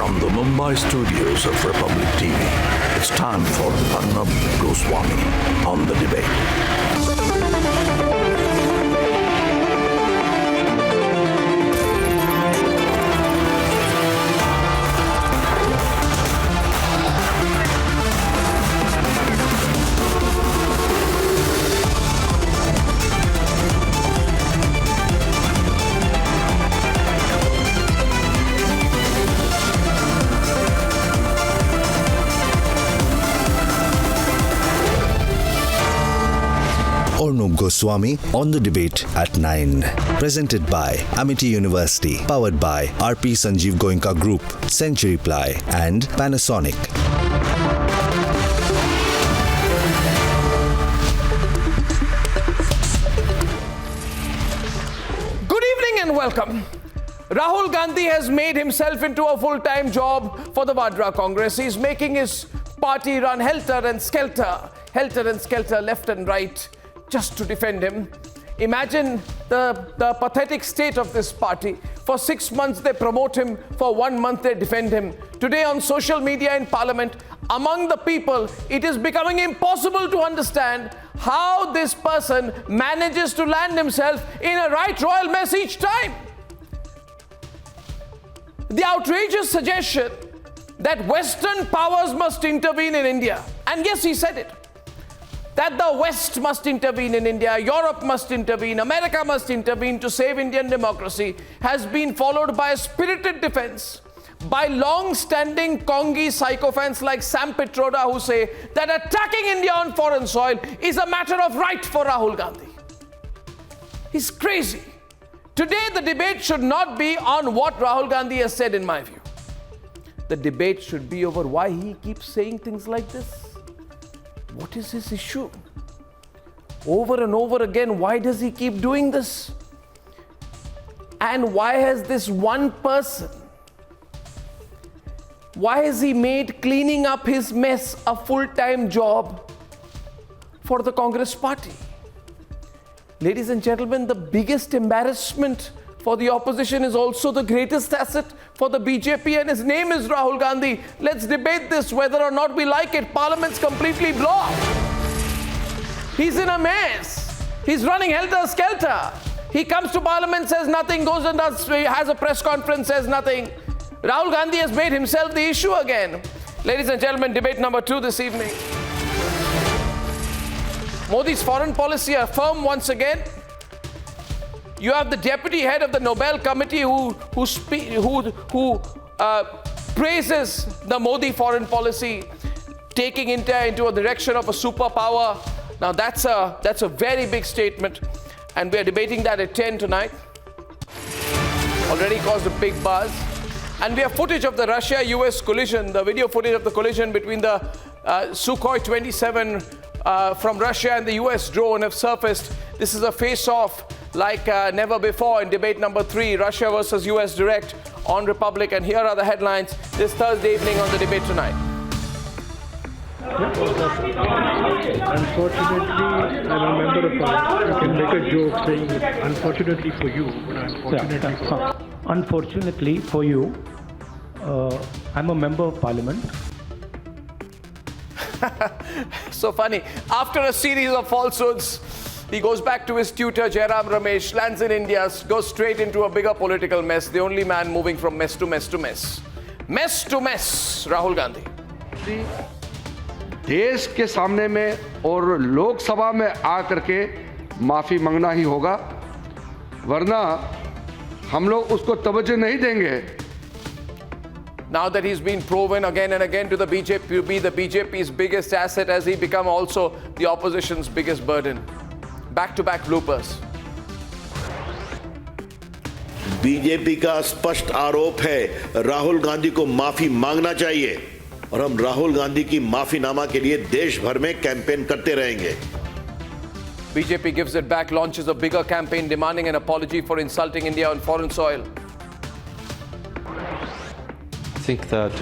From the Mumbai studios of Republic TV, it's time for Arnab Goswami on the debate. Arnab Goswami on the debate at 9. Presented by Amity University. Powered by RP Sanjeev Goenka Group, Century Ply and Panasonic. Good evening and welcome. Rahul Gandhi has made himself into a full-time job for the Vadra Congress. He's making his party run helter and skelter, left and right, just to defend him. Imagine the pathetic state of this party. For 6 months they promote him, for 1 month they defend him. Today on social media in Parliament, among the people, it is becoming impossible to understand how this person manages to land himself in a right royal mess each time. The outrageous suggestion that Western powers must intervene in India, and yes, he said it, that the West must intervene in India, Europe must intervene, America must intervene to save Indian democracy, has been followed by a spirited defense by long-standing Congi sycophants like Sam Pitroda, who say that attacking India on foreign soil is a matter of right for Rahul Gandhi. He's crazy. Today the debate should not be on what Rahul Gandhi has said, in my view. The debate should be over why he keeps saying things like this. What is his issue? Over and over again, why does he keep doing this? And why has this one person, why has he made cleaning up his mess a full-time job for the Congress party? Ladies and gentlemen, the biggest embarrassment for the opposition is also the greatest asset for the BJP, and his name is Rahul Gandhi. Let's debate this whether or not we like it. Parliament's completely blocked. He's in a mess. He's running helter-skelter. He comes to Parliament, says nothing, goes and has a press conference, says nothing. Rahul Gandhi has made himself the issue again. Ladies and gentlemen, debate number 2 this evening. Modi's foreign policy affirmed once again. You have the deputy head of the Nobel Committee who praises the Modi foreign policy, taking India into a direction of a superpower. Now that's a very big statement, and we are debating that at 10 tonight. Already caused a big buzz. And we have footage of the Russia-US collision, the video footage of the collision between the Sukhoi 27 from Russia and the US drone have surfaced. This is a face-off like never before in debate number 3, Russia versus US direct on Republic. And here are the headlines this Thursday evening on the debate tonight. Unfortunately, I'm a member of Parliament. You can make a joke saying, unfortunately for you, but unfortunately for you, I'm a member of Parliament. So funny. After a series of falsehoods, he goes back to his tutor, Jairam Ramesh, lands in India, goes straight into a bigger political mess. The only man moving from mess to mess to mess. Mess to mess, Rahul Gandhi. देश के सामने में और लोकसभा में आकर के माफ़ी मांगना ही होगा, वरना हम लोग उसको तवज्जो नहीं देंगे. Now that he's been proven again and again to the BJP to be the BJP's biggest asset, has he become also the opposition's biggest burden? Back-to-back bloopers. BJP का स्पष्ट आरोप है राहुल गांधी को माफी मांगना चाहिए और हम राहुल गांधी की माफीनामा के लिए देश भर में कैंपेन करते रहेंगे. BJP gives it back, launches a bigger campaign demanding an apology for insulting India on foreign soil. I think that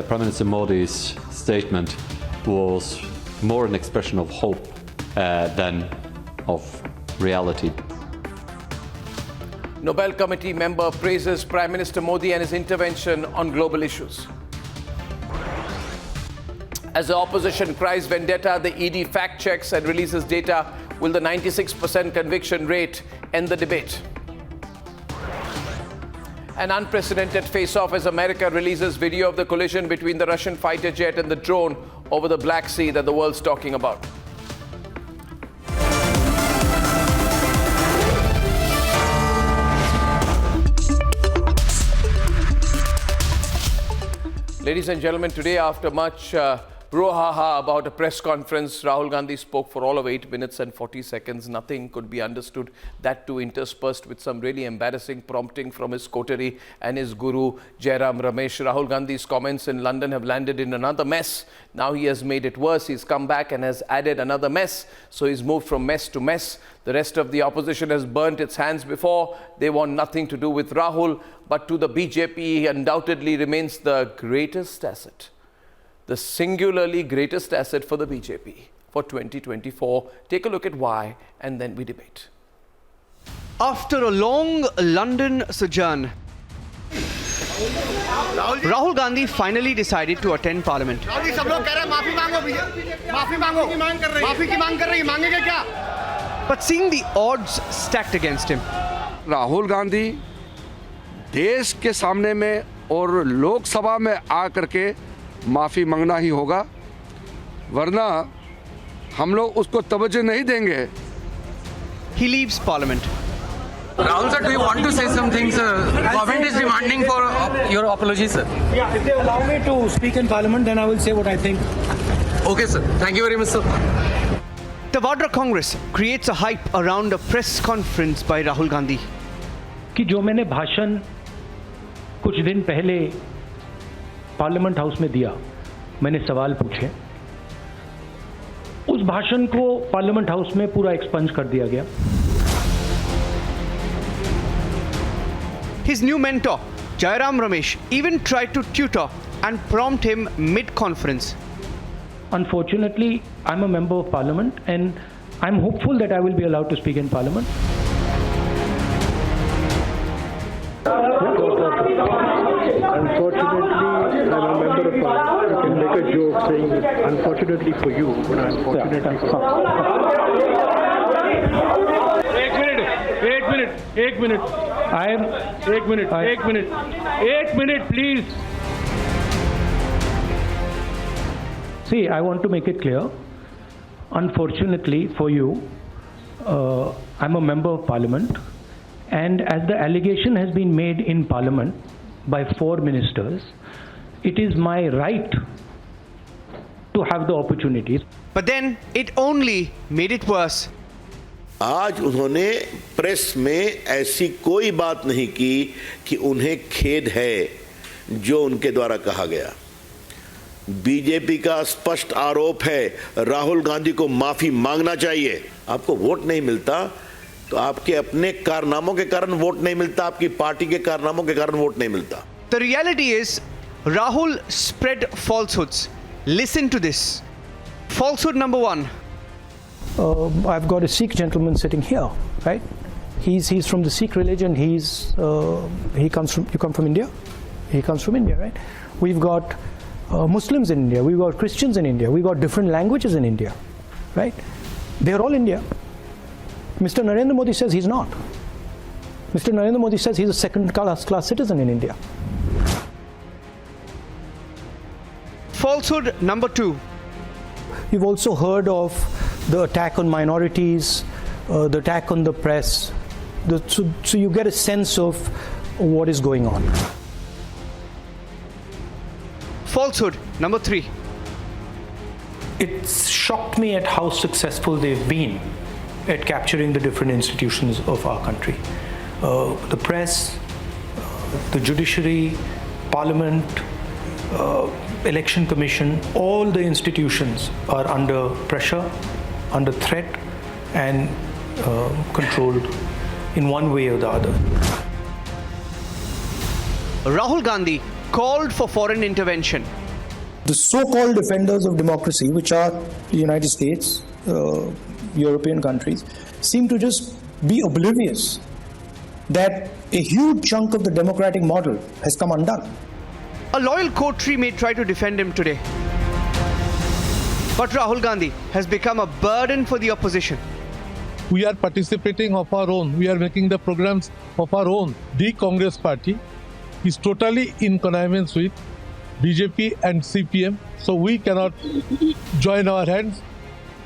Prime Minister Modi's statement was more an expression of hope than of reality. Nobel Committee member praises Prime Minister Modi and his intervention on global issues. As the opposition cries vendetta, the ED fact-checks and releases data. Will the 96% conviction rate end the debate? An unprecedented face-off as America releases video of the collision between the Russian fighter jet and the drone over the Black Sea that the world's talking about. Ladies and gentlemen, today after much brouhaha about a press conference, Rahul Gandhi spoke for all of 8 minutes and 40 seconds. Nothing could be understood, that too interspersed with some really embarrassing prompting from his coterie and his guru, Jairam Ramesh. Rahul Gandhi's comments in London have landed in another mess. Now he has made it worse. He's come back and has added another mess. So he's moved from mess to mess. The rest of the opposition has burnt its hands before. They want nothing to do with Rahul. But to the BJP, he undoubtedly remains the greatest asset. The singularly greatest asset for the BJP for 2024. Take a look at why, and then we debate. After a long London sojourn, Rahul Gandhi finally decided to attend Parliament. But seeing the odds stacked against him, Rahul Gandhi देश के सामने में और लोकसभा में आकर के माफ़ी मांगना ही होगा, वरना हम लोग उसको तवज्जो नहीं देंगे. he leaves Parliament. Rahul sir, do you want to say something, sir? Government is demanding for your apology, sir. Yeah, if they allow me to speak in Parliament, then I will say what I think. Okay, sir. Thank you very much, sir. The Vadra Congress creates a hype around a press conference by Rahul Gandhi. कि जो मैंने भाषण कुछ दिन पहले parliament house में दिया, मैंने सवाल पूछे, उस भाषण को पार्लियामेंट हाउस में पूरा एक्सपंज कर दिया गया. His new mentor, Jairam Ramesh, even tried to tutor and prompt him mid-conference. Unfortunately, I'm a member of Parliament and I'm hopeful that I will be allowed to speak in Parliament. Unfortunately, I'm a member of Parliament. You can make a joke saying, unfortunately for you, but unfortunately for you. एक minute. I am. एक minute, please. See, I want to make it clear. Unfortunately for you, I'm a member of Parliament, and as the allegation has been made in Parliament by 4 ministers, it is my right to have the opportunities. But then it only made it worse. आज उन्होंने press में ऐसी कोई बात नहीं की कि उन्हें खेद है जो उनके द्वारा कहा गया. बीजेपी का स्पष्ट आरोप है, राहुल गांधी को माफी मांगना चाहिए. आपको वोट नहीं मिलता तो आपके अपने कारनामों के कारण वोट नहीं मिलता, आपकी पार्टी के कारनामों के कारण वोट नहीं मिलता. The reality is, Rahul spread falsehoods. Listen to this. Falsehood number 1. I've got a Sikh gentleman sitting here, right? He's from the Sikh religion. You come from India? He comes from India, right? We've got Muslims in India. We've got Christians in India. We've got different languages in India, right? They're all India. Mr. Narendra Modi says he's not. Mr. Narendra Modi says he's a second-class citizen in India. Falsehood number 2. You've also heard of the attack on minorities, the attack on the press. So you get a sense of what is going on. Falsehood number 3. It's shocked me at how successful they've been at capturing the different institutions of our country. The press, the judiciary, Parliament, Election Commission, all the institutions are under pressure, under threat, and controlled in one way or the other. Rahul Gandhi called for foreign intervention. The so-called defenders of democracy, which are the United States, European countries, seem to just be oblivious that a huge chunk of the democratic model has come undone. A loyal coterie may try to defend him today. But Rahul Gandhi has become a burden for the opposition. We are participating of our own. We are making the programs of our own. The Congress party is totally in connivance with BJP and CPM. So we cannot join our hands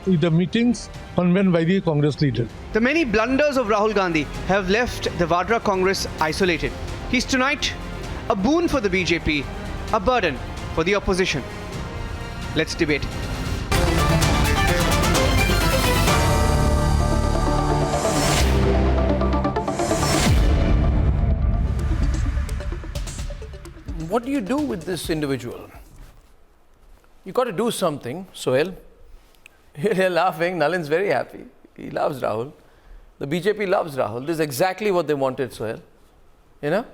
with the meetings convened by the Congress leader. The many blunders of Rahul Gandhi have left the Vadra Congress isolated. He's tonight a boon for the BJP, a burden for the opposition. Let's debate. What do you do with this individual? You got to do something, Sohail. You're laughing. Nalin's very happy. He loves Rahul. The BJP loves Rahul. This is exactly what they wanted, Sohail. You know?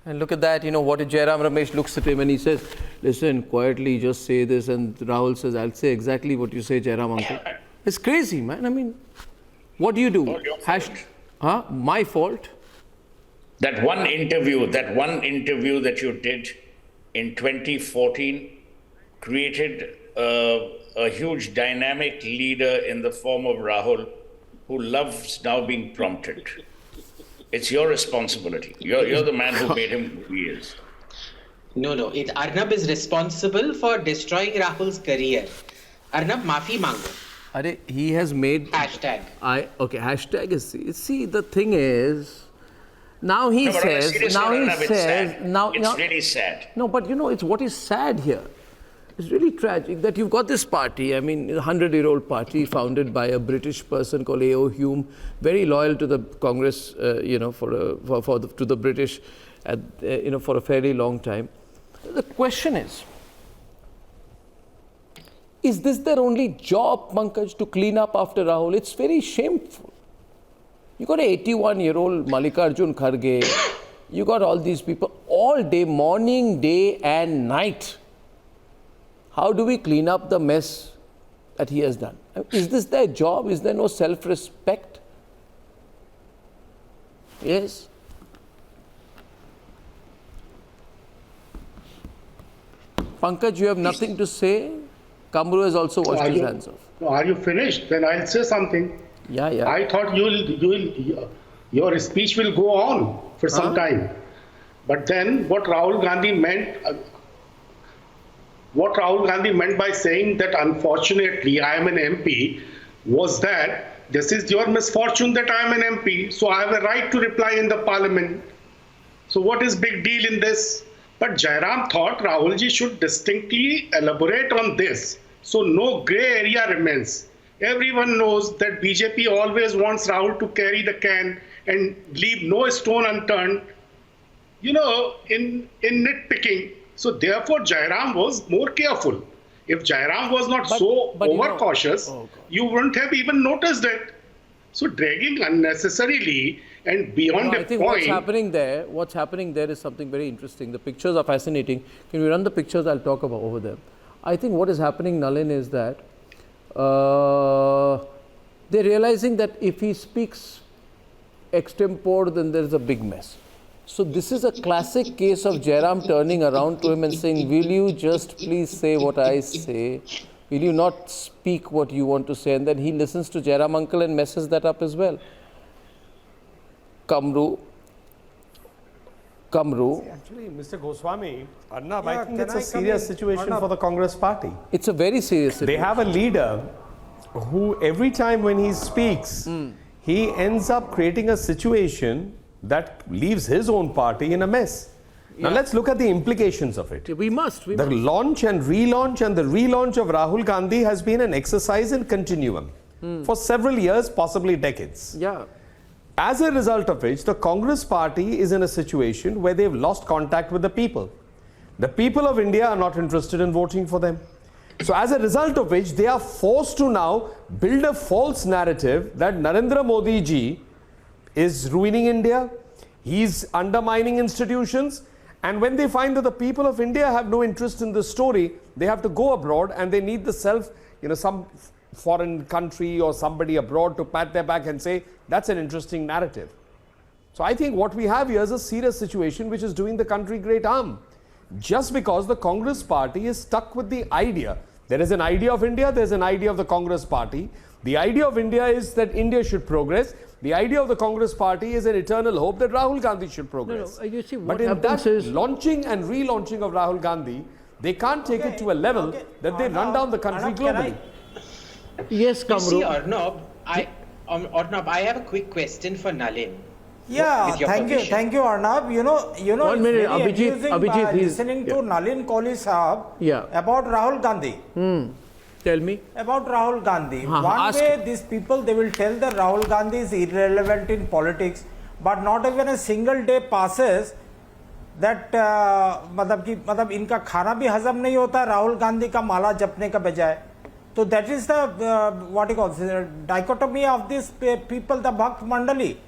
And look at that. You know, what if Jairam Ramesh looks at him and he says, listen, quietly just say this. And Rahul says, I'll say exactly what you say, Jairam uncle. It's crazy, man. I mean, what do you do? My fault? That one interview that you did in 2014 created a huge dynamic leader in the form of Rahul, who loves now being prompted. It's your responsibility. You're the man who made him who he is. No. Arnab is responsible for destroying Rahul's career. Arnab, maafi mango. He has made... Hashtag. Hashtag is... See, the thing is... Now he says... It's really sad. No, but you know, it's what is sad here. It's really tragic that you've got this party, I mean, a 100-year-old party founded by a British person called A.O. Hume, very loyal to the Congress, to the British, for a fairly long time. The question is this their only job, Pankaj, to clean up after Rahul? It's very shameful. You got an 81-year-old Mallikarjun Kharge, you got all these people all day, morning, day and night. How do we clean up the mess that he has done? Is this their job? Is there no self-respect? Yes. Pankaj, you have nothing to say? Kamru has also washed his hands off. Are you finished? Then I'll say something. Yeah. I thought your speech will go on for some time. But then what Rahul Gandhi meant by saying that unfortunately I am an MP was that this is your misfortune that I am an MP, so I have a right to reply in the parliament. So what is big deal in this? But Jairam thought Rahulji should distinctly elaborate on this, so no grey area remains. Everyone knows that BJP always wants Rahul to carry the can and leave no stone unturned, in nitpicking. So therefore, Jairam was more careful. If Jairam was not overcautious, you wouldn't have even noticed it. So dragging unnecessarily and beyond a point. What's happening there is something very interesting. The pictures are fascinating. Can we run the pictures? I'll talk about over them. I think what is happening, Nalin, is that they're realizing that if he speaks extempore, then there's a big mess. So this is a classic case of Jairam turning around to him and saying, will you just please say what I say? Will you not speak what you want to say? And then he listens to Jairam uncle and messes that up as well. Kamru. Actually, Mr. Goswami, Arnab, I think it's a serious situation for the Congress party. It's a very serious situation. They have a leader who every time when he speaks, he ends up creating a situation that leaves his own party in a mess. Now let's look at the implications of it. We must. The launch and relaunch and the relaunch of Rahul Gandhi has been an exercise in continuum for several years, possibly decades. Yeah. As a result of which, the Congress party is in a situation where they've lost contact with the people. The people of India are not interested in voting for them. So as a result of which, they are forced to now build a false narrative that Narendra Modi ji is ruining India, he's undermining institutions, and when they find that the people of India have no interest in this story, they have to go abroad and they need some foreign country or somebody abroad to pat their back and say, that's an interesting narrative. So I think what we have here is a serious situation which is doing the country great harm. Just because the Congress party is stuck with the idea. There is an idea of India, there is an idea of the Congress party. The idea of India is that India should progress. The idea of the Congress party is an eternal hope that Rahul Gandhi should progress. You see, what but in happens that is launching and relaunching of Rahul Gandhi, they can't take it to a level that they run down the country globally. Yes, You see, Kamru. Arnab, I have a quick question for Nalin. Yeah, thank you, Arnab. You know, 1 minute, it's very Abhijit, amusing listening to Nalin Kohli Sahab about Rahul Gandhi. Tell me. About Rahul Gandhi. One ask way, these people, they will tell that Rahul Gandhi is irrelevant in politics, but not even a single day passes that मतलब इनका खाना भी हजम नहीं होता राहुल गांधी का माला जपने का बजाय. So that is the what you call the dichotomy of these people, the Bhakt Mandali.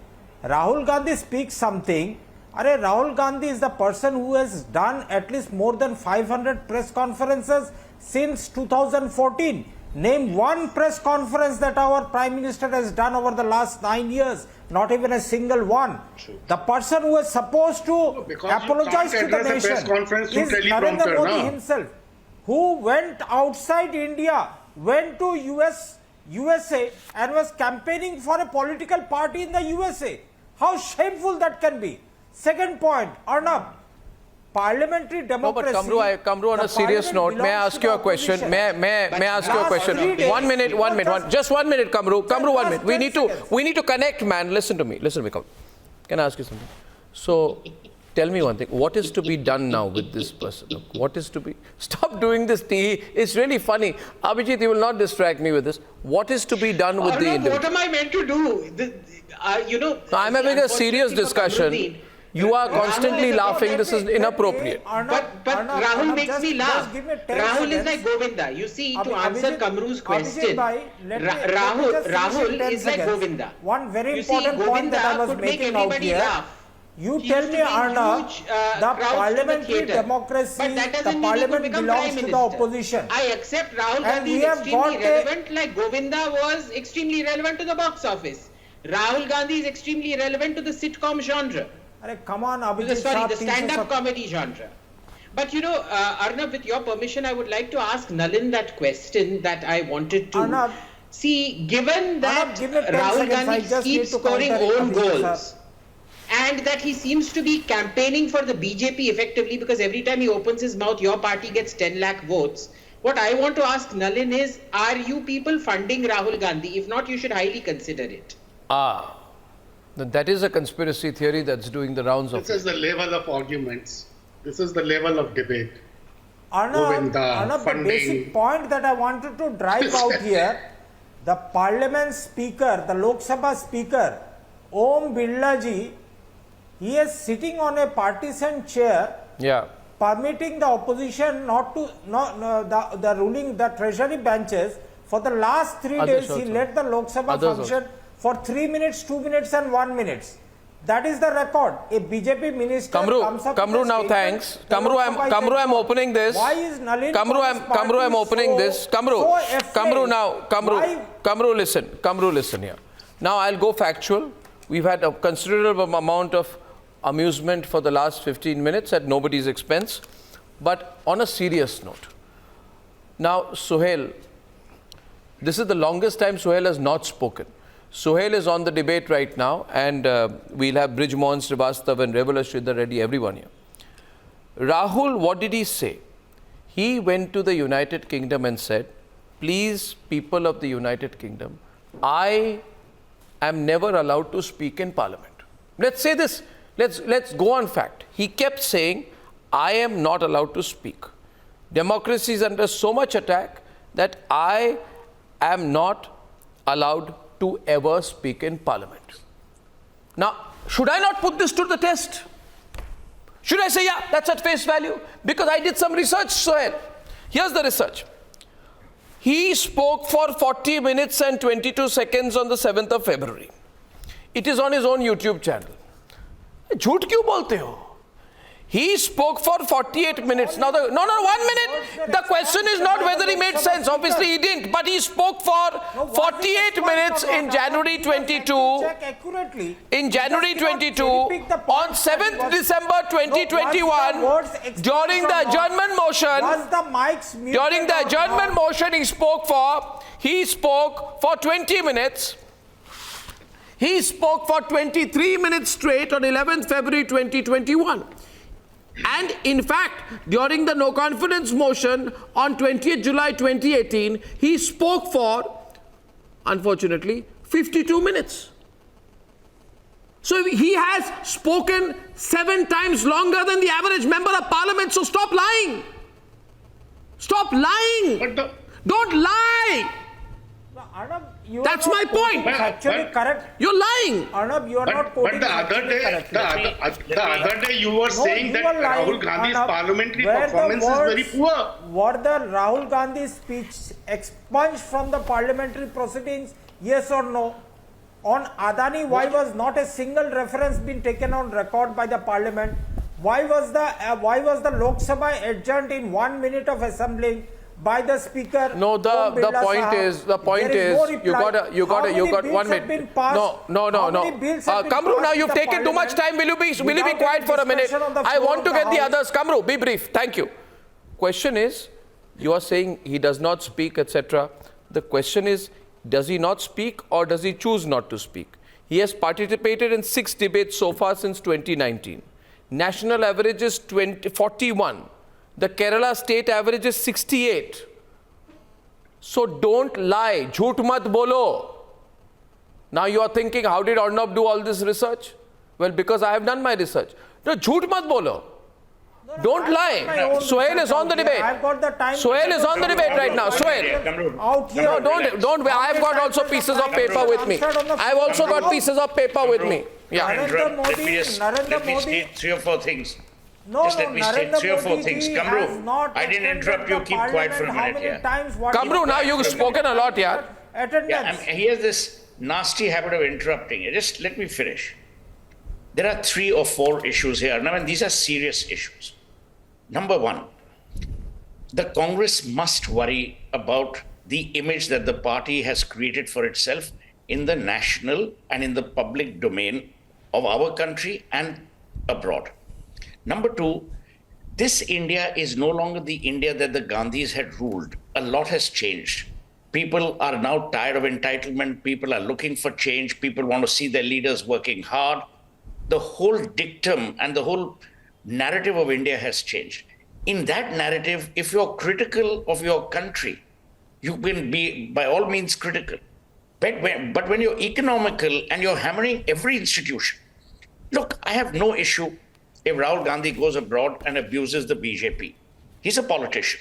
Rahul Gandhi speaks something. Rahul Gandhi is the person who has done at least more than 500 press conferences since 2014. Name one press conference that our Prime Minister has done over the last 9 years. Not even a single one. True. The person who is supposed to apologize to the nation is Narendra Modi himself, who went outside India, went to USA and was campaigning for a political party in the USA. How shameful that can be. Second point, Arnab, parliamentary democracy. No, but Kamru, on a serious note, may I ask you a question? May I ask you a question? 1 minute, just 1 minute, Kamru. Kamru, 1 minute. We need to connect, man. Listen to me, Kamru. Can I ask you something? So, tell me one thing. What is to be done now with this person? What is to be? Stop doing this. It's really funny. Abhijit, you will not distract me with this. What is to be done with the individual? What am I meant to do? I'm having a serious discussion. You are constantly laughing. This is inappropriate. But Rahul makes me laugh. Rahul is like Govinda. You see, to answer Kamru's question, Rahul is like Govinda. One very important point that I was making out here. You tell me, Arnab, the parliamentary democracy, the parliament belongs to the opposition. I accept Rahul Gandhi is extremely relevant, like Govinda was extremely relevant to the box office. Rahul Gandhi is extremely relevant to the sitcom genre. Come on, Abhijit. Sorry, the stand-up comedy genre. But Arnab, with your permission, I would like to ask Nalin that question that I wanted to. Arnab, see, given that Rahul Gandhi keeps scoring own goals, and that he seems to be campaigning for the BJP effectively, because every time he opens his mouth, your party gets 10 lakh votes. What I want to ask Nalin is, are you people funding Rahul Gandhi? If not, you should highly consider it. That is a conspiracy theory that's doing the rounds of. This is the level of arguments. This is the level of debate. Arnab, the basic point that I wanted to drive out here, the Parliament Speaker, the Lok Sabha Speaker, Om Birla ji, he is sitting on a partisan chair, permitting the opposition the ruling, the treasury benches. For the last 3 days, he led the Lok Sabha function for 3 minutes, 2 minutes and 1 minute. That is the record. A BJP minister comes up Kamru, now thanks. Kamru, I'm opening this. Why is Nalin Kamru, I'm opening this. Kamru, listen here. Now I'll go factual. We've had a considerable amount of amusement for the last 15 minutes at nobody's expense. But on a serious note, now Suhail, this is the longest time Suhail has not spoken. Suhail is on the debate right now, and we'll have Brijmohan Srivastav and Revula Sridhar Reddy, everyone here. Rahul, what did he say? He went to the United Kingdom and said, please, people of the United Kingdom, I am never allowed to speak in Parliament. Let's say this. Let's go on fact. He kept saying, I am not allowed to speak. Democracy is under so much attack that I am not allowed to ever speak in Parliament. Now, should I not put this to the test? Should I say, yeah, that's at face value? Because I did some research, Sohail. Here's the research. He spoke for 40 minutes and 22 seconds on the 7th of February. It is on his own YouTube channel. झूठ क्यों बोलते हो? He spoke for 48 minutes. Now, no, 1 minute. The question is not whether he made sense. Obviously, he didn't. But he spoke for 48 minutes in January 22. In January 22, on 7th December 2021, during the adjournment motion, during the adjournment motion, he spoke for 20 minutes. He spoke for 23 minutes straight on 11th February 2021. And in fact, during the no confidence motion on 20th July 2018, he spoke for, unfortunately, 52 minutes. So he has spoken 7 times longer than the average member of parliament. So stop lying. Stop lying. Don't lie. Arnab, that's my point. Actually correct. You're lying. Arnab, you are not quoting. But the other day you were saying that Rahul Gandhi's parliamentary performance is very poor. Were the Rahul Gandhi's speech expunged from the parliamentary proceedings? Yes or no? On Adani, why was not a single reference been taken on record by the parliament? Why was the Lok Sabha adjourned in 1 minute of assembling by the speaker? No, the point is you got 1 minute. No. Kamru, now you've taken too much time. Will you be quiet for a minute? I want to get the others. Kamru, be brief. Thank you. Question is, you are saying he does not speak, etc. The question is, does he not speak or does he choose not to speak? He has participated in 6 debates so far since 2019. National average is 41. The Kerala state average is 68. So don't lie. Jhoot mat bolo. Now you are thinking, how did Arnab do all this research? Well, because I have done my research. No, jhoot mat bolo. Don't lie. Sohail is on the debate. I've got the time. Sohail is on the debate right now. Sohail. Out here. No, don't. I've got also pieces of paper with me. I've also got pieces of paper with me. Yeah. Let me state 3 or 4 things. Just let me state 3 or 4 things. Kamru, I didn't interrupt you. Keep quiet for a minute here. Kamru, now you've spoken a lot, yeah. He has this nasty habit of interrupting. Just let me finish. There are 3 or 4 issues here. Now, and these are serious issues. Number 1, the Congress must worry about the image that the party has created for itself in the national and in the public domain of our country and abroad. Number 2, this India is no longer the India that the Gandhis had ruled. A lot has changed. People are now tired of entitlement. People are looking for change. People want to see their leaders working hard. The whole dictum and the whole narrative of India has changed. In that narrative, if you're critical of your country, you can be by all means critical. But when you're economical and you're hammering every institution, look, I have no issue if Rahul Gandhi goes abroad and abuses the BJP. He's a politician.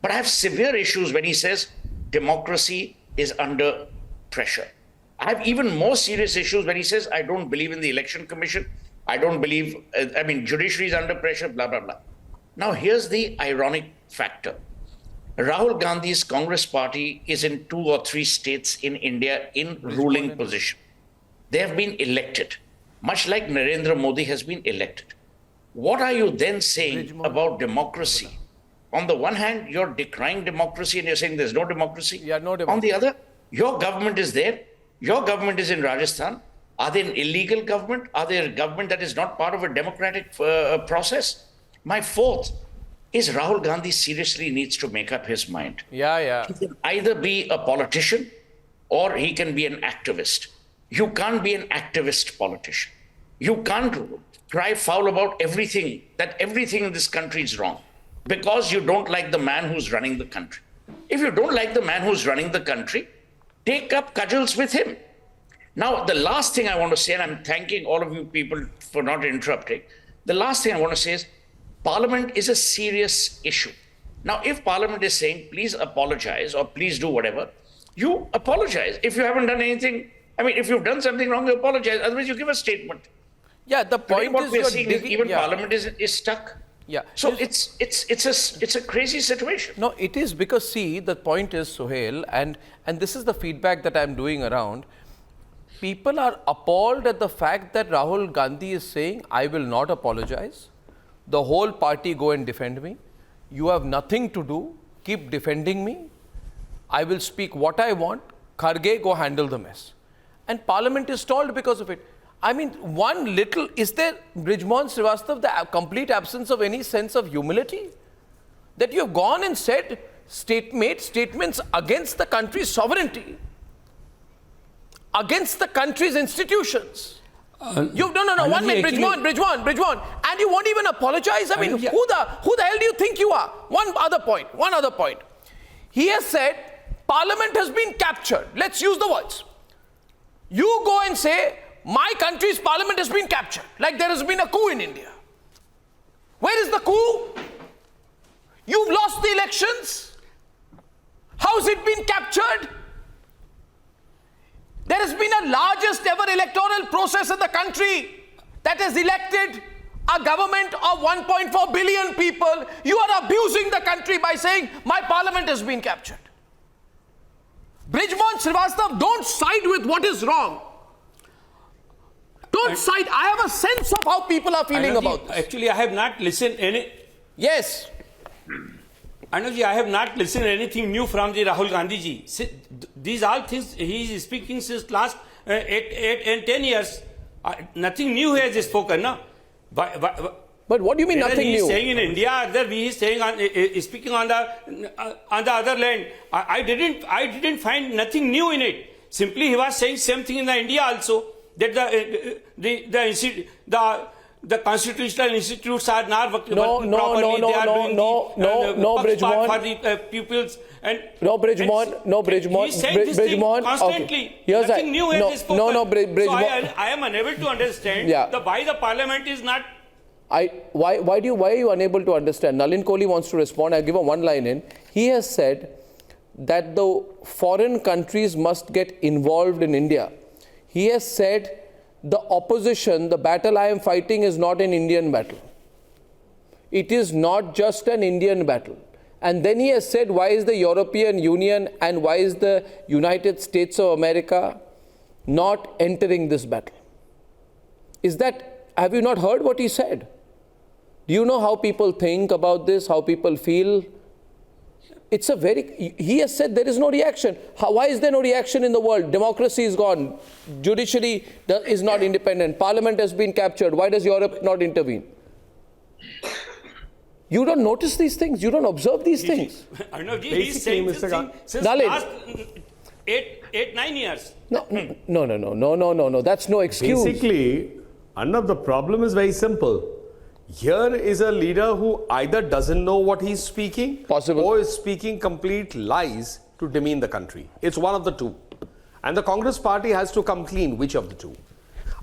But I have severe issues when he says democracy is under pressure. I have even more serious issues when he says, I don't believe in the election commission. I don't believe, judiciary is under pressure, blah, blah, blah. Now, here's the ironic factor. Rahul Gandhi's Congress party is in 2 or 3 states in India in ruling position. They have been elected, much like Narendra Modi has been elected. What are you then saying about democracy? On the one hand, you're decrying democracy and you're saying there's no democracy. Yeah, no democracy. On the other, your government is there. Your government is in Rajasthan. Are they an illegal government? Are they a government that is not part of a democratic process? My 4th is Rahul Gandhi seriously needs to make up his mind. Yeah. He can either be a politician or he can be an activist. You can't be an activist politician. You can't cry foul about everything, that everything in this country is wrong because you don't like the man who's running the country. If you don't like the man who's running the country, take up cudgels with him. Now, the last thing I want to say, and I'm thanking all of you people for not interrupting. The last thing I want to say is, Parliament is a serious issue. Now, if Parliament is saying, please apologize or please do whatever, you apologize. If you haven't done anything, if you've done something wrong, you apologize. Otherwise, you give a statement. Yeah, the point what is we're seeing is even Parliament is stuck. Yeah. So it's a crazy situation. No, it is because, see, the point is, Sohail, and this is the feedback that I'm doing around. People are appalled at the fact that Rahul Gandhi is saying, I will not apologize. the whole party go and defend me. You have nothing to do. Keep defending me. I will speak what I want. Kharge, go handle the mess. And Parliament is stalled because of it. I mean, is there, Brijmohan Srivastava, the complete absence of any sense of humility? That you have gone and said, made statements against the country's sovereignty, against the country's institutions. No, 1 minute, Brijmohan, and you won't even apologize? I mean, who the hell do you think you are? One other point. He has said, Parliament has been captured. Let's use the words. You go and say, my country's parliament has been captured, like there has been a coup in India. Where is the coup? You've lost the elections. How's it been captured? There has been a largest ever electoral process in the country that has elected a government of 1.4 billion people. You are abusing the country by saying, my parliament has been captured. Brijmohan Srivastava, don't side with what is wrong. Don't side. I have a sense of how people are feeling about this. Actually, I have not listened any... Yes. Arnab ji, I have not listened anything new from the Rahul Gandhi ji. These all things he is speaking since last 8 and 10 years. Nothing new he has spoken, no? But what do you mean nothing new? He is saying in India, other he is saying speaking on the other land. I didn't find nothing new in it. Simply he was saying same thing in the India also, that the constitutional institutes are not working properly. They are doing Brijmohan. for the pupils. And Brijmohan. He is saying this thing constantly. Okay. Nothing new has spoken. Brijmohan. So I am unable to understand why the parliament is not... Why are you unable to understand? Nalin Kohli wants to respond. I'll give him one line in. He has said that the foreign countries must get involved in India. He has said the opposition, the battle I am fighting is not an Indian battle. It is not just an Indian battle. And then he has said, why is the European Union and why is the United States of America not entering this battle? Have you not heard what he said? Do you know how people think about this, how people feel? He has said there is no reaction. Why is there no reaction in the world? Democracy is gone. Judiciary is not independent. Parliament has been captured. Why does Europe not intervene? You don't notice these things. You don't observe these things. Arnab ji, he is saying this thing since last 8-9 years. No. That's no excuse. Basically, Arnab, the problem is very simple. Here is a leader who either doesn't know what he's speaking or is speaking complete lies to demean the country. It's one of the two. And the Congress party has to come clean. Which of the two?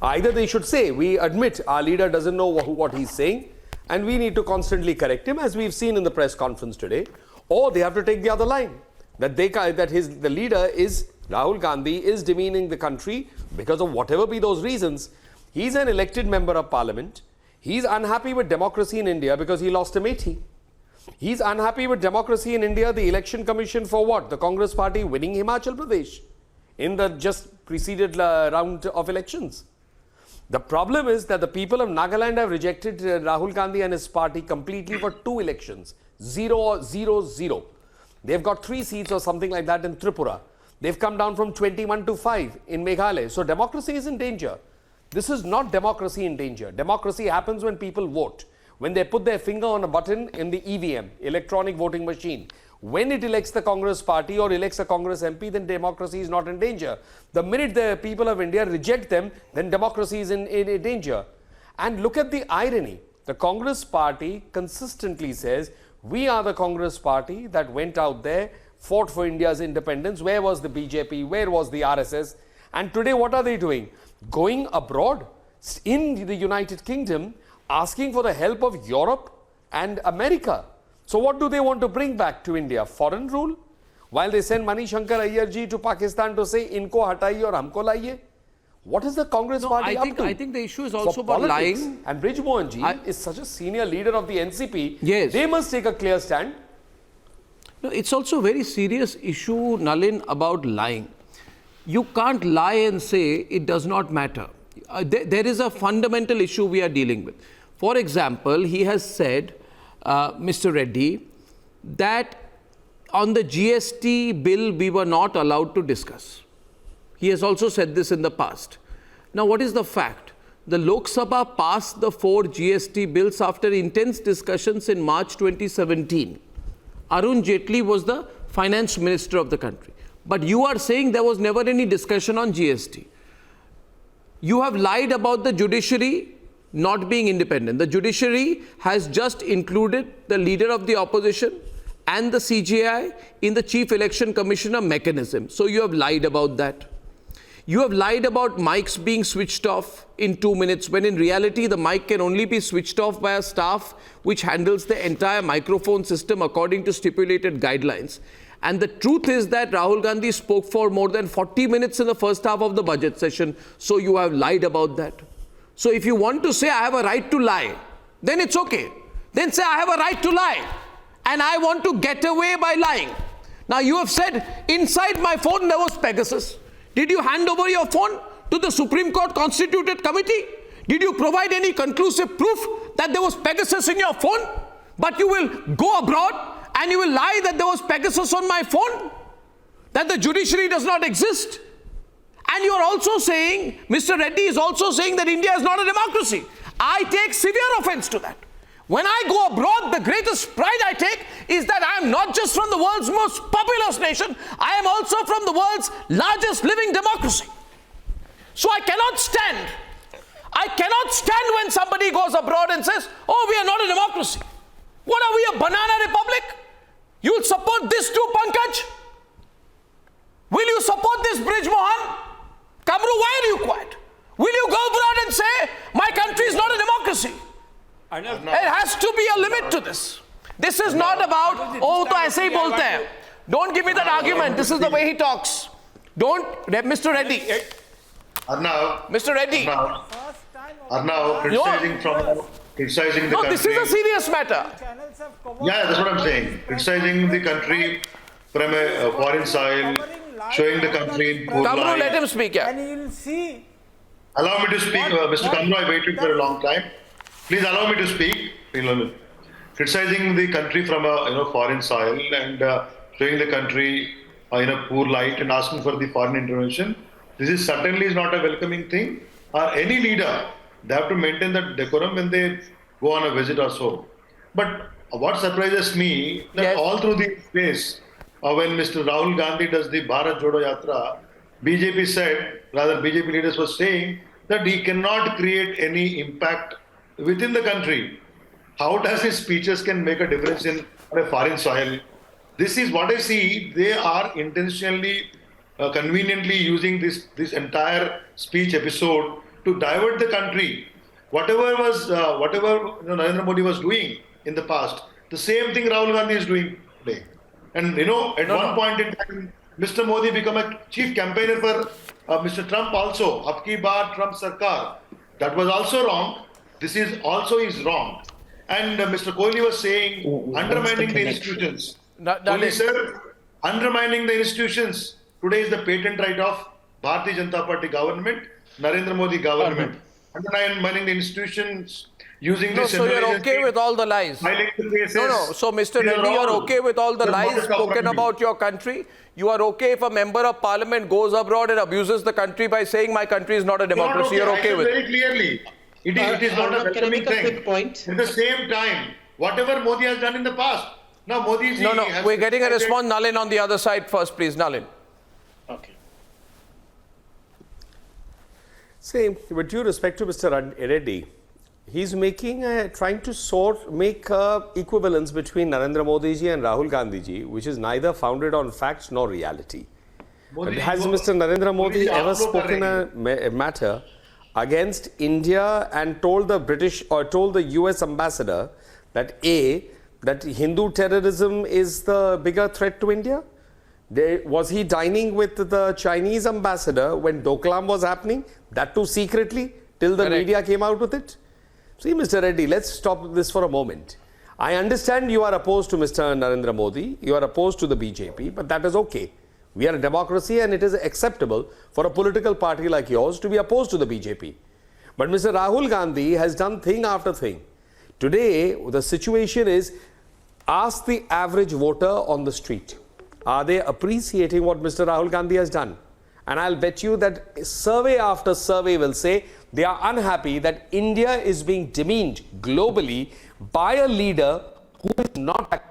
Either they should say, we admit our leader doesn't know what he's saying and we need to constantly correct him, as we've seen in the press conference today, or they have to take the other line. That the leader is, Rahul Gandhi, is demeaning the country because of whatever be those reasons. He's an elected member of parliament. He's unhappy with democracy in India because he lost Amethi. He's unhappy with democracy in India, the election commission for what? The Congress party winning Himachal Pradesh in the just preceded round of elections. The problem is that the people of Nagaland have rejected Rahul Gandhi and his party completely for 2 elections. 0-0-0. They've got 3 seats or something like that in Tripura. They've come down from 21 to 5 in Meghalaya. So democracy is in danger. This is not democracy in danger. Democracy happens when people vote. When they put their finger on a button in the EVM, electronic voting machine. When it elects the Congress party or elects a Congress MP, then democracy is not in danger. The minute the people of India reject them, then democracy is in danger. And look at the irony. The Congress party consistently says, we are the Congress party that went out there, fought for India's independence. Where was the BJP? Where was the RSS? And today what are they doing? Going abroad in the United Kingdom, asking for the help of Europe and America. So what do they want to bring back to India? Foreign rule? While they send Mani Shankar Iyer ji to Pakistan to say, inko hataiye aur humko laiye. What is the Congress party up to? I think the issue is also about lying. And Brijmohan ji is such a senior leader of the NCP. Yes. They must take a clear stand. No, it's also a very serious issue, Nalin, about lying. You can't lie and say it does not matter. There is a fundamental issue we are dealing with. For example, he has said, Mr. Reddy, that on the GST bill we were not allowed to discuss. He has also said this in the past. Now, what is the fact? The Lok Sabha passed the 4 GST bills after intense discussions in March 2017. Arun Jaitley was the finance minister of the country. But you are saying there was never any discussion on GST. You have lied about the judiciary not being independent. The judiciary has just included the leader of the opposition and the CJI in the Chief Election Commissioner mechanism. So you have lied about that. You have lied about mics being switched off in 2 minutes, when in reality the mic can only be switched off by a staff which handles the entire microphone system according to stipulated guidelines. And the truth is that Rahul Gandhi spoke for more than 40 minutes in the first half of the budget session. So you have lied about that. So if you want to say I have a right to lie, then it's okay. Then say I have a right to lie and I want to get away by lying. Now you have said inside my phone there was Pegasus. Did you hand over your phone to the Supreme Court constituted committee? Did you provide any conclusive proof that there was Pegasus in your phone? But you will go abroad and you will lie that there was Pegasus on my phone? That the judiciary does not exist? And you are also saying, Mr. Reddy is also saying that India is not a democracy. I take severe offense to that. When I go abroad, the greatest pride I take is that I am not just from the world's most populous nation, I am also from the world's largest living democracy. So I cannot stand when somebody goes abroad and says, oh, we are not a democracy. What are we, a banana republic? You will support this too, Pankaj? Will you support this, Brij Mohan? Kamru, why are you quiet? Will you go abroad and say, my country is not a democracy? There has to be a limit to this. This is not about, oh, to aise hi bolte hai. Don't give me that argument. This is the way he talks. Don't, Mr. Reddy. Arnab. Mr. Reddy. Arnab, criticizing the country. No, this is a serious matter. Yeah, that's what I'm saying. Criticizing the country from a foreign soil, showing the country in poor Kamru, light. let him speak, yeah. And you'll see. Allow me to speak, Mr. Kamru, I waited for a long time. Please allow me to speak. Criticizing the country from a foreign soil and showing the country in a poor light and asking for the foreign intervention. This is certainly is not a welcoming thing. Any leader, they have to maintain that decorum when they go on a visit or so. But what surprises me, that all through the days, when Mr. Rahul Gandhi does the Bharat Jodo Yatra, BJP said, rather BJP leaders were saying that he cannot create any impact within the country. How does his speeches can make a difference in a foreign soil? This is what I see. They are intentionally, conveniently using this entire speech episode to divert the country. Whatever Narendra Modi was doing in the past, the same thing Rahul Gandhi is doing today. And at one point in time, Mr. Modi became a chief campaigner for Mr. Trump also. Abki baar Trump Sarkar. That was also wrong. This is also wrong. And Mr. Kohli was saying, undermining the institutions. Kohli sir, undermining the institutions. Today is the patent right of Bharatiya Janata Party government, Narendra Modi government. Undermining the institutions, using this. So you're okay with all the lies? No. So Mr. Reddy, you're okay with all the lies spoken about your country? You are okay if a member of parliament goes abroad and abuses the country by saying my country is not a democracy? You're okay with it? Very clearly. It is not a welcoming thing. At the same time, whatever Modi has done in the past, now Modi we're getting a response. Nalin on the other side first, please. Nalin. Okay. See, with due respect to Mr. Reddy, he's trying to make equivalence between Narendra Modi ji and Rahul Gandhi ji, which is neither founded on facts nor reality. Has Mr. Narendra Modi ever spoken a matter against India and told the US ambassador that that Hindu terrorism is the bigger threat to India? Was he dining with the Chinese ambassador when Doklam was happening? That too secretly, till the media came out with it? See, Mr. Reddy, let's stop this for a moment. I understand you are opposed to Mr. Narendra Modi, you are opposed to the BJP, but that is okay. We are a democracy and it is acceptable for a political party like yours to be opposed to the BJP. But Mr. Rahul Gandhi has done thing after thing. Today, the situation is, ask the average voter on the street. Are they appreciating what Mr. Rahul Gandhi has done? And I'll bet you that survey after survey will say they are unhappy that India is being demeaned globally by a leader who is not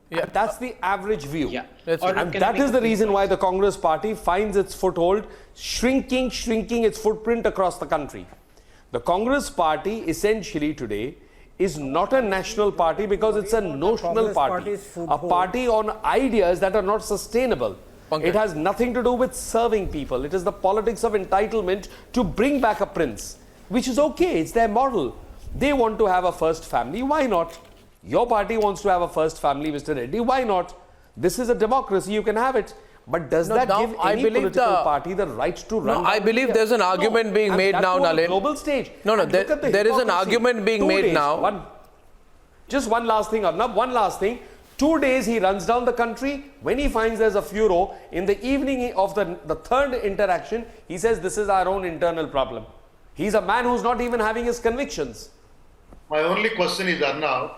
yeah. That's the average view. Yeah. And that is the reason why the Congress party finds its foothold shrinking its footprint across the country. The Congress party essentially today is not a national party because it's a notional party. A party on ideas that are not sustainable. It has nothing to do with serving people. It is the politics of entitlement to bring back a prince, which is okay. It's their model. They want to have a first family. Why not? Your party wants to have a first family, Mr. Reddy. Why not? This is a democracy. You can have it. But does that give any political party the right to run? No, I believe there's an argument being made now, Nalin. Global stage. No, there is an argument being made now. Just one last thing, Arnab. One last thing. 2 days he runs down the country. When he finds there's a furor, in the evening of the third interaction, he says this is our own internal problem. He's a man who's not even having his convictions. My only question is, Arnab.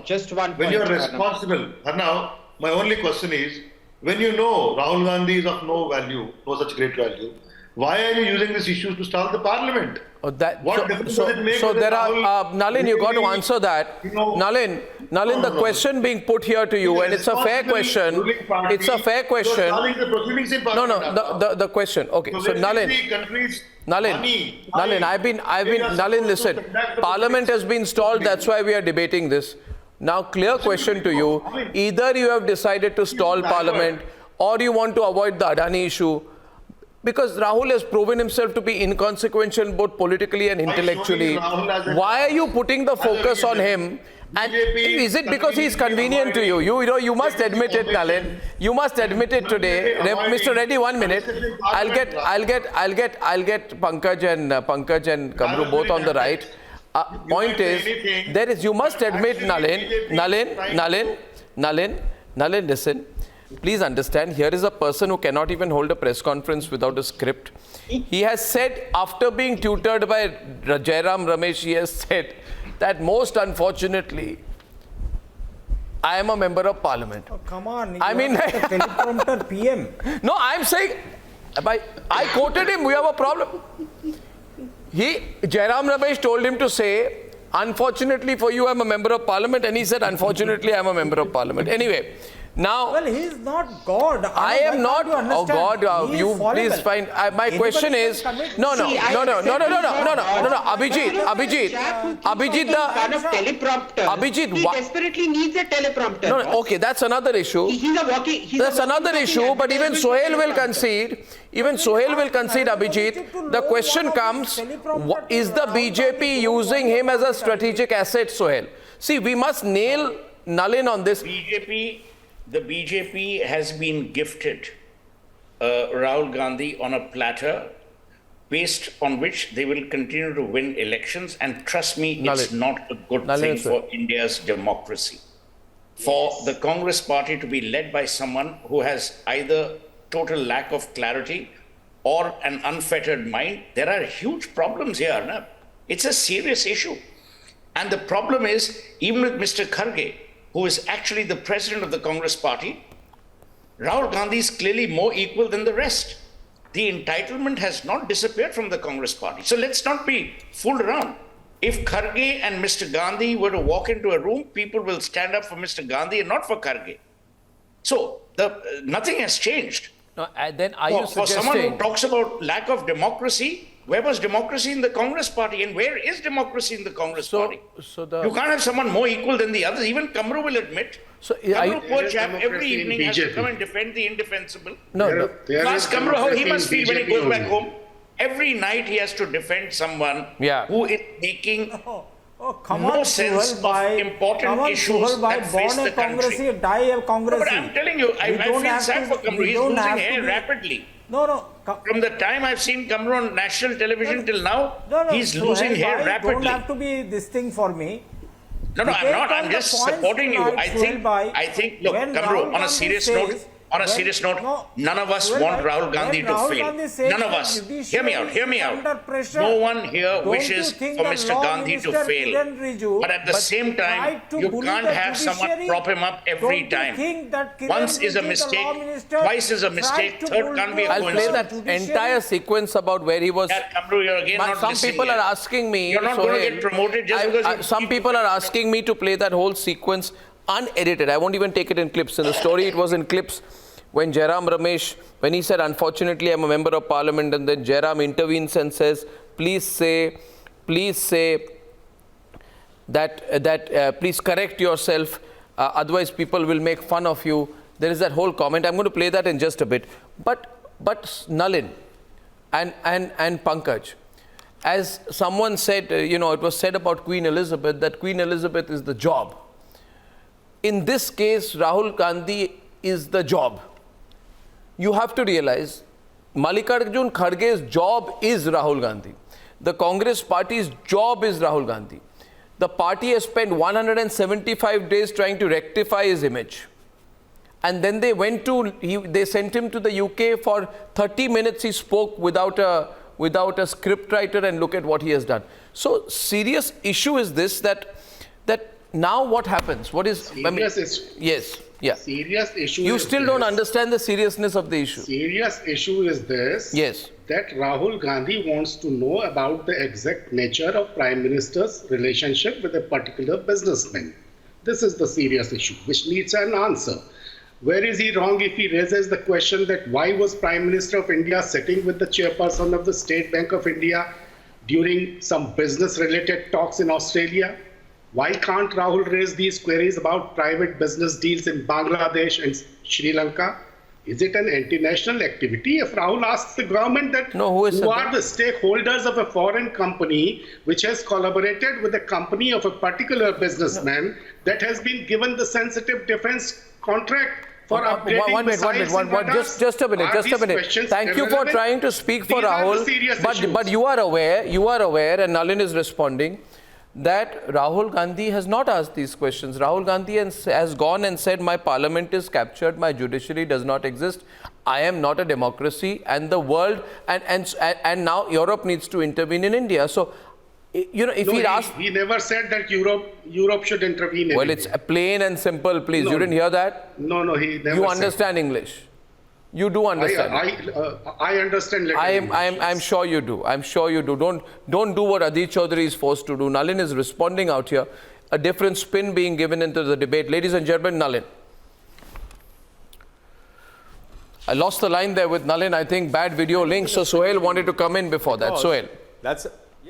Just one point. When you're responsible, Arnab, my only question is, when you know Rahul Gandhi is of no value, no such great value, why are you using these issues to stall the parliament? What difference does it make? So there are, Nalin, you got to answer that. Nalin, the question being put here to you, and it's a fair question. It's a fair question. The question. Okay, so Nalin, listen. Parliament has been stalled. That's why we are debating this. Now, clear question to you. Either you have decided to stall Parliament, or you want to avoid the Adani issue. Because Rahul has proven himself to be inconsequential both politically and intellectually. Why are you putting the focus on him? And is it because he's convenient to you? You must admit it, Nalin. You must admit it today. Mr. Reddy, 1 minute. I'll get Pankaj and Kamru both on the right. Point is, you must admit, Nalin, listen. Please understand, here is a person who cannot even hold a press conference without a script. He has said, after being tutored by Jairam Ramesh, he has said that most unfortunately, I am a member of parliament. Oh, come on. I mean, teleprompter PM. No, I'm saying, I quoted him, we have a problem. Jairam Ramesh told him to say, unfortunately for you, I'm a member of parliament. And he said, unfortunately, I'm a member of parliament. Anyway. Now, well, he is not God. I am not. Oh God, you please find. My question is, no. Abhijit, he desperately needs a teleprompter. No, okay, that's another issue. That's another issue. But even Sohail will concede. Abhijit. The question comes: is the BJP using him as a strategic asset, Sohail? See, we must nail Nalin on this. The BJP has been gifted Rahul Gandhi on a platter based on which they will continue to win elections. And trust me, it's not a good thing for India's democracy. For the Congress party to be led by someone who has either total lack of clarity or an unfettered mind, there are huge problems here, Arnab. It's a serious issue. And the problem is, even with Mr. Kharge, who is actually the president of the Congress party, Rahul Gandhi is clearly more equal than the rest. The entitlement has not disappeared from the Congress party. So let's not be fooled around. If Kharge and Mr. Gandhi were to walk into a room, people will stand up for Mr. Gandhi and not for Kharge. So nothing has changed. No, then are you for someone who talks about lack of democracy, where was democracy in the Congress party and where is democracy in the Congress party? You can't have someone more equal than the others. Even Kamru will admit. Kamru, poor chap, every evening has to come and defend the indefensible. Ask Kamru how he must feel when he goes back home. Every night he has to defend someone who is making no sense of important issues that face the country. But I'm telling you, I feel sad for Kamru. He's losing hair rapidly. From the time I've seen Kamru on national television till now, he's losing hair rapidly. You don't have to be this thing for me. No, I'm not. I'm just supporting you. I think, look, Kamru, on a serious note, On a serious note, none of us want Rahul Gandhi to fail. None of us. Hear me out. Hear me out. No one here wishes for Mr. Gandhi to fail. But at the same time, you can't have someone prop him up every time. Once is a mistake, twice is a mistake, third can't be a I'll play coincidence. that entire sequence about where he was. Kamru, you're again not Some listening people yet. are asking me. You're not going to get promoted just because you some people are asking me to play that whole sequence unedited. I won't even take it in clips. In the story, it was in clips when Jairam Ramesh, when he said, unfortunately, I'm a member of parliament, and then Jairam intervenes and says, please say that please correct yourself, otherwise people will make fun of you. There is that whole comment. I'm going to play that in just a bit. But Nalin and Pankaj, as someone said, it was said about Queen Elizabeth that Queen Elizabeth is the job. In this case, Rahul Gandhi is the job. You have to realize Mallikarjun Kharge's job is Rahul Gandhi. The Congress party's job is Rahul Gandhi. The party has spent 175 days trying to rectify his image. And then they sent him to the UK for 30 minutes. He spoke without a script writer, and look at what he has done. So serious issue is this, that now what happens? What is serious issue? Yes, yeah. Serious issue. You still don't understand the seriousness of the issue. Serious issue is this. Yes. That Rahul Gandhi wants to know about the exact nature of Prime Minister's relationship with a particular businessman. This is the serious issue, which needs an answer. Where is he wrong if he raises the question that why was Prime Minister of India sitting with the chairperson of the State Bank of India during some business-related talks in Australia? Why can't Rahul raise these queries about private business deals in Bangladesh and Sri Lanka? Is it an antinational activity? If Rahul asks the government that who are the stakeholders of a foreign company which has collaborated with the company of a particular businessman that has been given the sensitive defense contract for upgrading one minute. Just a minute. Thank you for trying to speak for Rahul. But you are aware, and Nalin is responding, that Rahul Gandhi has not asked these questions. Rahul Gandhi has gone and said, my parliament is captured, my judiciary does not exist, I am not a democracy, and the world, and now Europe needs to intervene in India. So, if he asked... He never said that Europe should intervene in Well, India. it's plain and simple, please. You didn't hear that? No, he never You said. Understand English? You do understand. I understand. I'm sure you do. I'm sure you do. Don't do what Adit Chaudhary is forced to do. Nalin is responding out here. A different spin being given into the debate. Ladies and gentlemen, Nalin. I lost the line there with Nalin. I think bad video link. So Sohail wanted to come in before that. Sohail. That's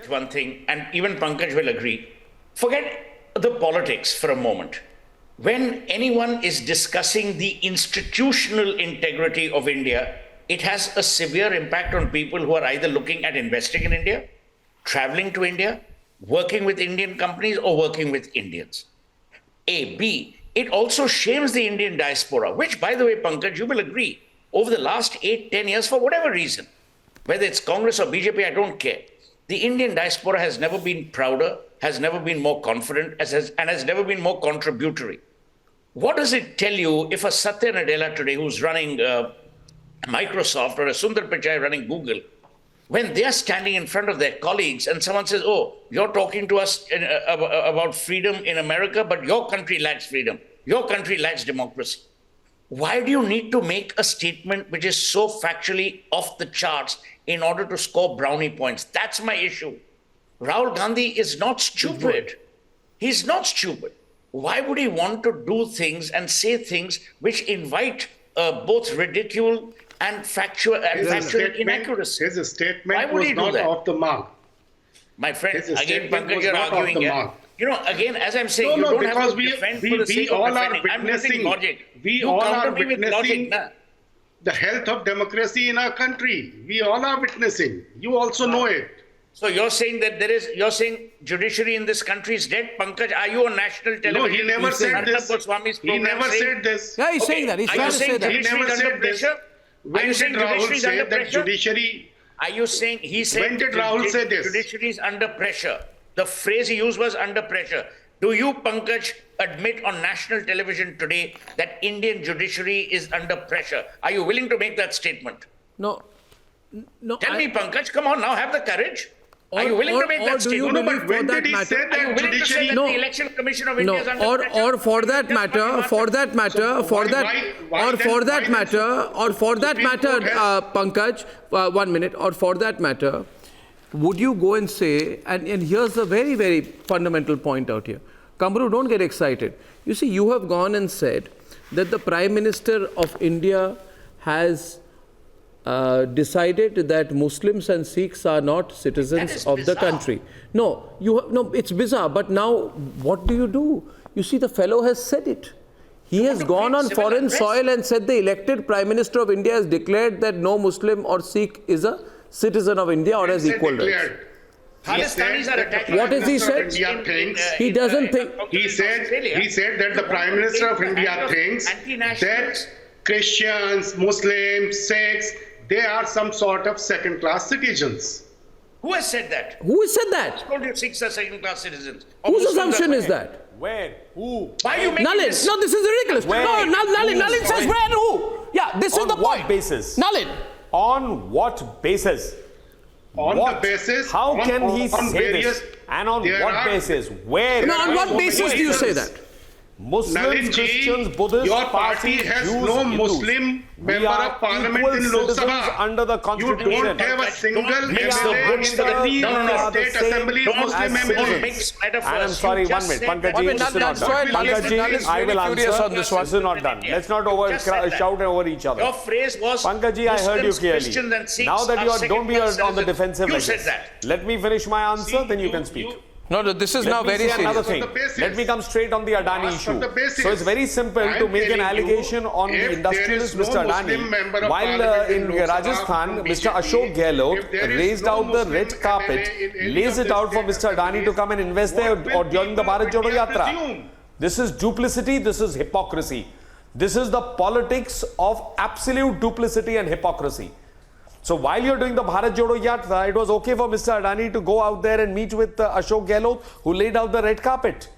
one thing, and even Pankaj will agree. Forget the politics for a moment. When anyone is discussing the institutional integrity of India, it has a severe impact on people who are either looking at investing in India, traveling to India, working with Indian companies, or working with Indians. B, it also shames the Indian diaspora, which, by the way, Pankaj, you will agree, over the last 8-10 years, for whatever reason, whether it's Congress or BJP, I don't care. The Indian diaspora has never been prouder, has never been more confident, and has never been more contributory. What does it tell you if a Satya Nadella today, who's running Microsoft, or a Sundar Pichai running Google, when they are standing in front of their colleagues and someone says, oh, you're talking to us about freedom in America, but your country lacks freedom. Your country lacks democracy. Why do you need to make a statement which is so factually off the charts in order to score brownie points? That's my issue. Rahul Gandhi is not stupid. He's not stupid. Why would he want to do things and say things which invite both ridicule and factual inaccuracy? His statement was not off the mark. My friend, again, Pankaj, you're arguing here. Again, as I'm saying, you don't have to defend for the sake of defending. I'm using logic. We all are witnessing the health of democracy in our country. We all are witnessing. You also know it. So you're saying that you're saying judiciary in this country is dead? Pankaj, are you on national television? No, he never said this. He never said this. Yeah, he's saying that. He's trying to say that. He never said this. When did Rahul say that judiciary... Are you saying he said... When did Rahul say this? Judiciary is under pressure. The phrase he used was under pressure. Do you, Pankaj, admit on national television today that Indian judiciary is under pressure? Are you willing to make that statement? No. No. Tell me, Pankaj, come on now, have the courage. Are you willing to make that statement? No, but when did he say Are you willing to say that the Election Commission of India is under pressure? Or for that matter, Pankaj, 1 minute, or for that matter, would you go and say, and here's a very, very fundamental point out here. Kamru, don't get excited. You see, you have gone and said that the Prime Minister of India has decided that Muslims and Sikhs are not citizens of the country. No, it's bizarre. But now, what do? You see, the fellow has said it. He has gone on foreign soil and said the elected Prime Minister of India has declared that no Muslim or Sikh is a citizen of India or has equal rights. Pakistanis are attacking. What has he said? He doesn't think. He said that the Prime Minister of India thinks that Christians, Muslims, Sikhs, they are some sort of second-class citizens. Who has said that? Who has said that? I told you Sikhs are second-class citizens. Whose assumption is that? Where? Who? Why are you making Nalin, this? no, this is ridiculous. Where? No, Nalin says where and who? Yeah, this is the point. On what basis? Nalin. On what basis? On the basis... How can he say this? And on what basis? Where? No, on what basis do you say that? Muslims, Christians, Buddhists, your party has Jews, no Hindus. Muslim member of parliament in Lok Sabha. Under the Constitution. You don't have a single MLA in the state assembly Muslim MLA. And I'm sorry, 1 minute. Pankaj, this is not done. Pankaj, I will answer. This is not done. Let's not shout over each other. Your phrase was Pankaj, I heard you clearly. Now that you are, don't be on the defensive. You said that. Let me finish my answer, then you can speak. No, this is now very serious. Another thing. Let me come straight on the Adani issue. So it's very simple to make an allegation on the industrialist Mr. Adani. While in Rajasthan, Mr. Ashok Gehlot raised out the red carpet, lays it out for Mr. Adani to come and invest there or during the Bharat Jodo Yatra. This is duplicity, this is hypocrisy. This is the politics of absolute duplicity and hypocrisy. So while you're doing the Bharat Jodo Yatra, it was okay for Mr. Adani to go out there and meet with Ashok Gehlot, who laid out the red carpet.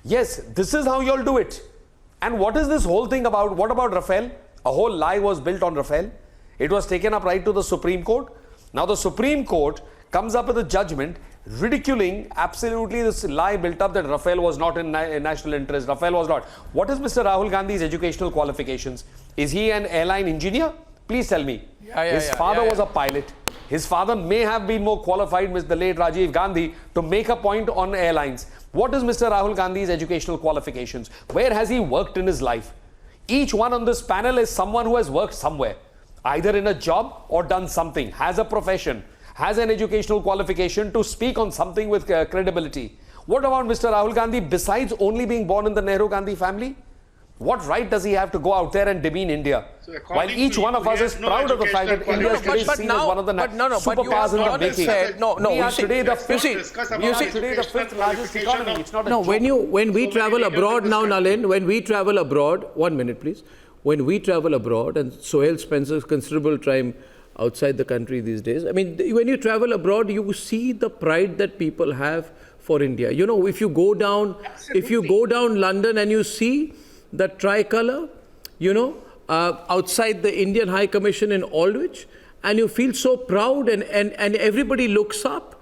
Yes, this is how you'll do it. And what is this whole thing about? What about Rafale? A whole lie was built on Rafale. It was taken up right to the Supreme Court. Now the Supreme Court comes up with a judgment ridiculing absolutely this lie built up that Rafale was not in national interest. Rafale was not. What is Mr. Rahul Gandhi's educational qualifications? Is he an airline engineer? Please tell me. His father was a pilot. His father may have been more qualified, the late Rajiv Gandhi, to make a point on airlines. What is Mr. Rahul Gandhi's educational qualifications? Where has he worked in his life? Each one on this panel is someone who has worked somewhere, either in a job or done something, has a profession, has an educational qualification to speak on something with credibility. What about Mr. Rahul Gandhi, besides only being born in the Nehru Gandhi family? What right does he have to go out there and demean India? While each one of us is proud of the fact that India is today seen as one of the superpowers in the making. We are today the fifth largest economy. It's not a joke. When we travel abroad now, Nalin, when we travel abroad, 1 minute please. When we travel abroad, and Sohail spends a considerable time outside the country these days. I mean, when you travel abroad, you see the pride that people have for India. You know, if you go down London and you see the tricolour, you know, outside the Indian High Commission in Aldwych, and you feel so proud, and everybody looks up,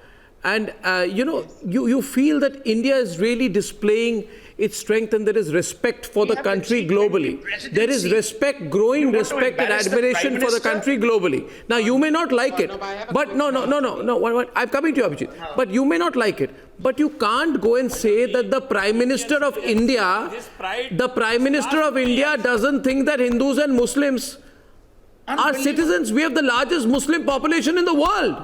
and you know, you feel that India is really displaying its strength, and there is respect for the country globally. There is respect, growing respect and admiration for the country globally. Now, you may not like it, but no, I'm coming to you, Abhijit. But you may not like it, but you can't go and say that the Prime Minister of India, doesn't think that Hindus and Muslims are citizens. We have the largest Muslim population in the world.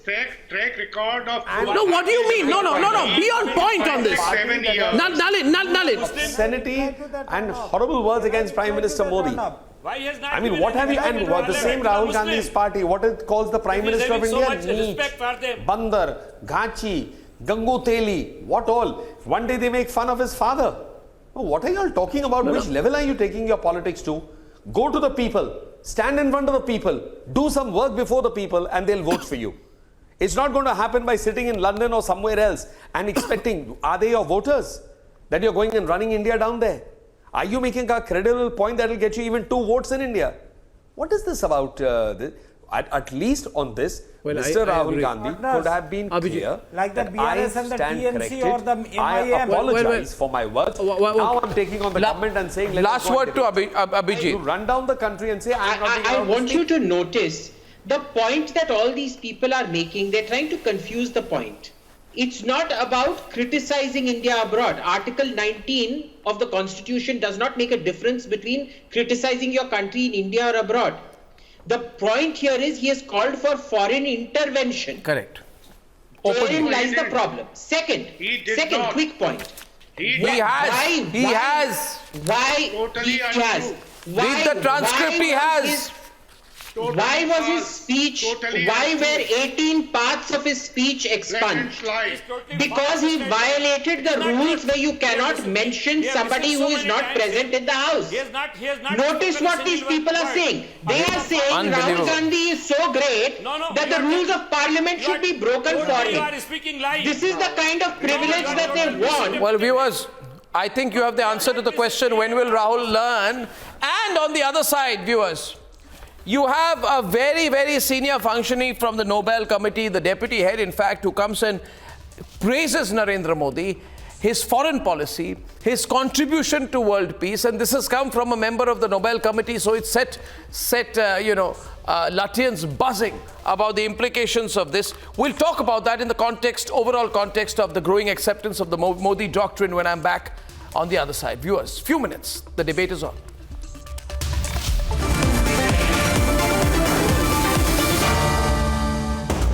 Track record of... No, what do you mean? No. Be on point on this. Nalin. Obscenity and horrible words against Prime Minister Modi. I mean, what have you... And the same Rahul Gandhi's party, what it calls the Prime Minister of India? Neech, Bandar, Ghachi, Gangu Teli, what all? One day they make fun of his father. Oh, what are you all talking about? Which level are you taking your politics to? Go to the people. Stand in front of the people. Do some work before the people and they'll vote for you. It's not going to happen by sitting in London or somewhere else and expecting, are they your voters that you're going and running India down there? Are you making a credible point that will get you even 2 votes in India? What is this about? At least on this, Mr. Rahul Gandhi could have been clear like the that BRS I and the stand TMC corrected. or the MIM. I apologize for my words. Now I'm taking on the government and saying, last word to Abhijit. You run down the country and say, I want you to notice the point that all these people are making. They're trying to confuse the point. It's not about criticizing India abroad. Article 19 of the Constitution does not make a difference between criticizing your country in India or abroad. The point here is he has called for foreign intervention. Correct. Therein lies the problem. Second, quick point. He has. Read the transcript, he has. Why was his speech, why were 18 parts of his speech expunged? Because he violated the rules where you cannot mention somebody who is not present in the house. Notice what these people are saying. They are saying Rahul Gandhi is so great that the rules of parliament should be broken for him. This is the kind of privilege that they want. Well, viewers, I think you have the answer to the question, when will Rahul learn? And on the other side, viewers, you have a very, very senior functionary from the Nobel Committee, the deputy head, in fact, who comes and praises Narendra Modi, his foreign policy, his contribution to world peace, and this has come from a member of the Nobel Committee, so it set Latvians buzzing about the implications of this. We'll talk about that in the overall context of the growing acceptance of the Modi doctrine when I'm back on the other side. Viewers, few minutes, the debate is on.